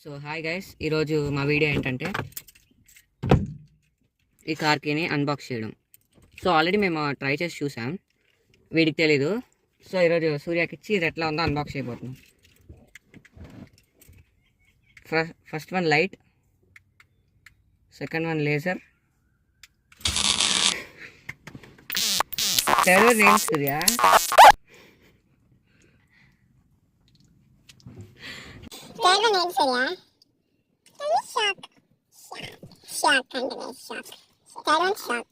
So hi guys, ఈరోజు మా video ఏంటంటే ఈ కార్ కీని అన్బాక్స్ చేయడం. సో ఆల్రెడీ మేము ట్రై చేసి చూసాం, వీడికి తెలీదు. సో ఈరోజు సూర్యకి ఇచ్చి ఇది ఎట్లా ఉందో అన్బాక్స్ చేయబోతున్నాం. First one light, second one laser, third one ఏంటి సూర్య? Shock kind of shock. That one's shock.